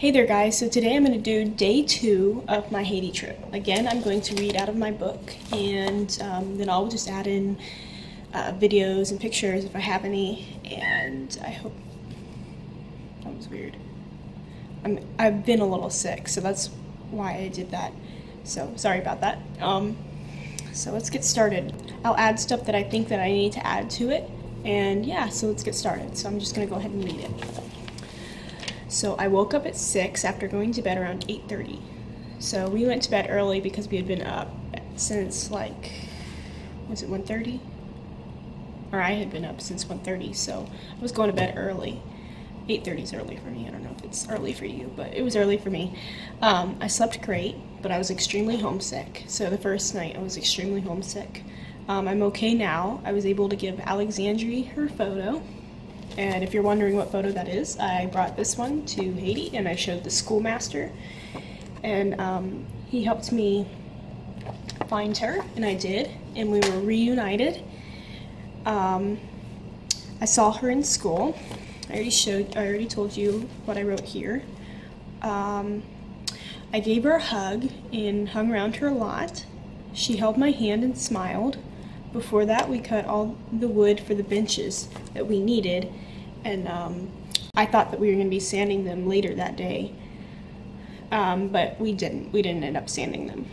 Hey there guys, so today I'm going to do day 2 of my Haiti trip. Again, I'm going to read out of my book and then I'll just add in videos and pictures if I have any, and I hope, that was weird. I've been a little sick, so that's why I did that, so sorry about that. So let's get started. I'll add stuff that I think that I need to add to it, and yeah, so let's get started. So I'm just going to go ahead and read it. So I woke up at 6 after going to bed around 8:30. So we went to bed early because we had been up since like, was it 1:30? Or I had been up since 1:30, so I was going to bed early. 8:30 is early for me. I don't know if it's early for you, but it was early for me. I slept great, but I was extremely homesick. So the first night I was extremely homesick. I'm okay now. I was able to give Alexandria her photo. And if you're wondering what photo that is, I brought this one to Haiti and I showed the schoolmaster. And he helped me find her, and I did, and we were reunited. I saw her in school. I already told you what I wrote here. I gave her a hug and hung around her a lot. She held my hand and smiled. Before that, we cut all the wood for the benches that we needed, and I thought that we were going to be sanding them later that day, but we didn't end up sanding them.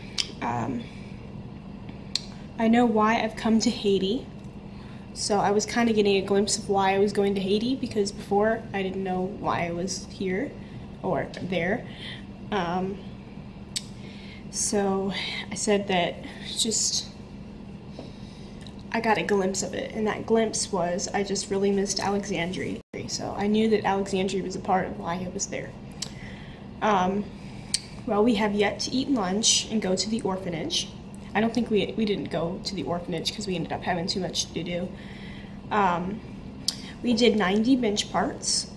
I know why I've come to Haiti, so I was kind of getting a glimpse of why I was going to Haiti, because before I didn't know why I was here or there. So I said that I got a glimpse of it, and that glimpse was I just really missed Alexandria. So I knew that Alexandria was a part of why I was there. Well, we have yet to eat lunch and go to the orphanage. I don't think we didn't go to the orphanage because we ended up having too much to do. We did 90 bench parts.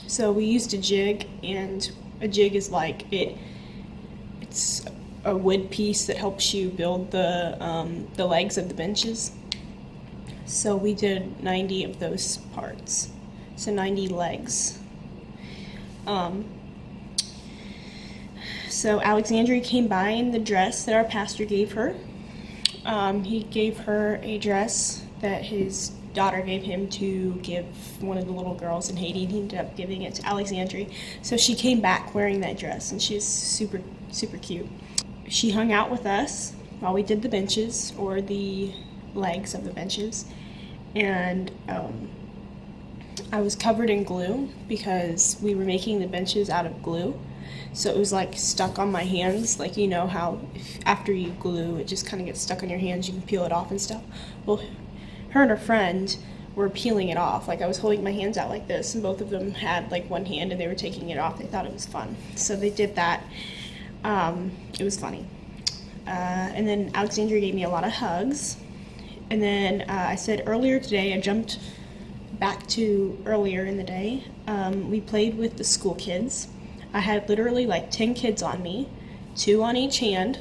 So we used a jig, and a jig is like it's a wood piece that helps you build the legs of the benches. So we did 90 of those parts, so 90 legs. So Alexandria came by in the dress that our pastor gave her. He gave her a dress that his daughter gave him to give one of the little girls in Haiti, and he ended up giving it to Alexandria. So she came back wearing that dress, and she's super, super cute. She hung out with us while we did the benches, or the legs of the benches, and I was covered in glue because we were making the benches out of glue, so it was like stuck on my hands, like you know how after you glue it just kind of gets stuck on your hands, you can peel it off and stuff. Well, her and her friend were peeling it off. Like I was holding my hands out like this, and both of them had like one hand and they were taking it off. They thought it was fun, so they did that. It was funny. And then Alexandria gave me a lot of hugs. And then I said earlier today, I jumped back to earlier in the day. We played with the school kids. I had literally like 10 kids on me, 2 on each hand.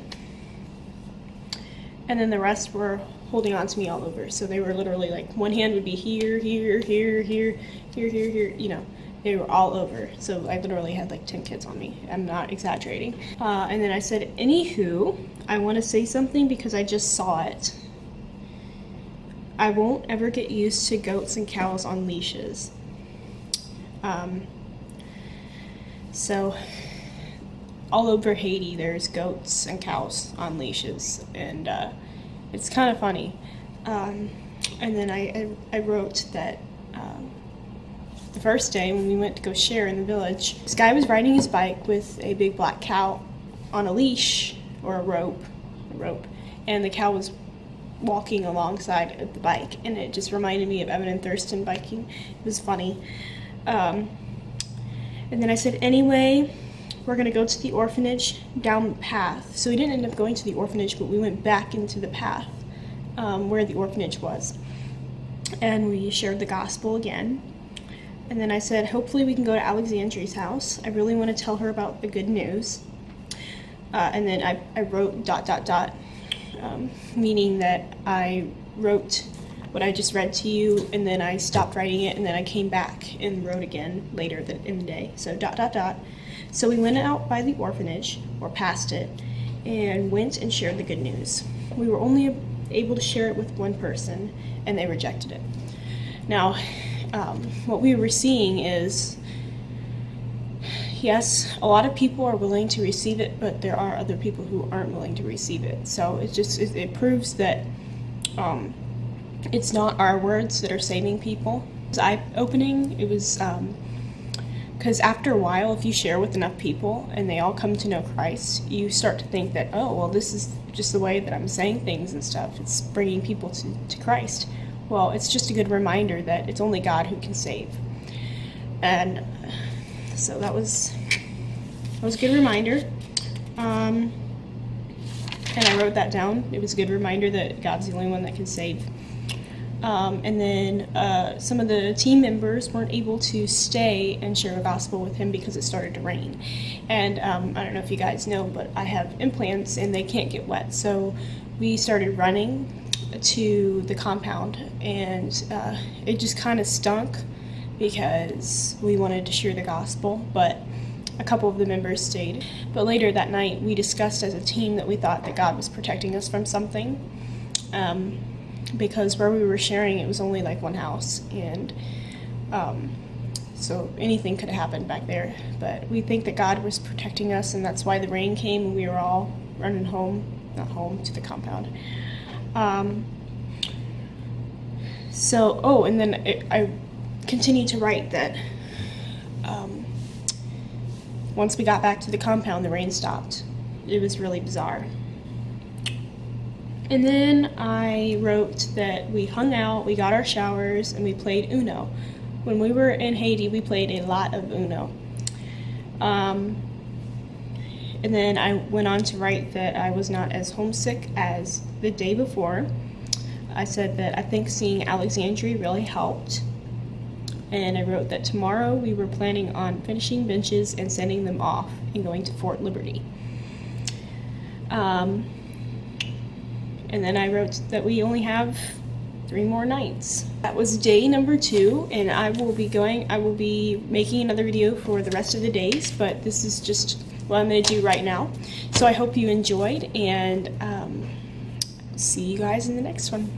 And then the rest were holding on to me all over. So they were literally like, one hand would be here, here, here, here, here, here, here, you know. They were all over, so I literally had like 10 kids on me. I'm not exaggerating. And then I said, anywho, I want to say something because I just saw it. I won't ever get used to goats and cows on leashes. So all over Haiti there's goats and cows on leashes, and it's kind of funny. And then I wrote that the first day when we went to go share in the village, this guy was riding his bike with a big black cow on a leash, or a rope, and the cow was walking alongside of the bike, and it just reminded me of Evan and Thurston biking. It was funny. And then I said, anyway, we're gonna go to the orphanage down the path. So we didn't end up going to the orphanage, but we went back into the path where the orphanage was, and we shared the gospel again. And then I said, hopefully we can go to Alexandria's house. I really want to tell her about the good news. And then I wrote ... meaning that I wrote what I just read to you, and then I stopped writing it, and then I came back and wrote again later in the day. So ... So we went out by the orphanage, or past it, and went and shared the good news. We were only able to share it with one person, and they rejected it. Now, what we were seeing is, yes, a lot of people are willing to receive it, but there are other people who aren't willing to receive it. So it proves that it's not our words that are saving people. It's eye-opening. It was because after a while, if you share with enough people and they all come to know Christ, you start to think that, oh, well, this is just the way that I'm saying things and stuff. It's bringing people to Christ. Well, it's just a good reminder that it's only God who can save. And so that was a good reminder. And I wrote that down. It was a good reminder that God's the only one that can save. And then some of the team members weren't able to stay and share the gospel with him because it started to rain. And I don't know if you guys know, but I have implants and they can't get wet. So we started running to the compound, and it just kind of stunk because we wanted to share the gospel, but a couple of the members stayed. But later that night, we discussed as a team that we thought that God was protecting us from something. Because where we were sharing, it was only like one house, and so anything could have happened back there. But we think that God was protecting us, and that's why the rain came and we were all running to the compound. And then I continued to write that once we got back to the compound, the rain stopped. It was really bizarre. And then I wrote that we hung out, we got our showers, and we played Uno. When we were in Haiti, we played a lot of Uno. And then I went on to write that I was not as homesick as the day before. I said that I think seeing Alexandria really helped. And I wrote that tomorrow we were planning on finishing benches and sending them off and going to Fort Liberty. And then I wrote that we only have 3 more nights. That was day number 2, and I will be making another video for the rest of the days, but this is just what I'm going to do right now. So I hope you enjoyed, and see you guys in the next one.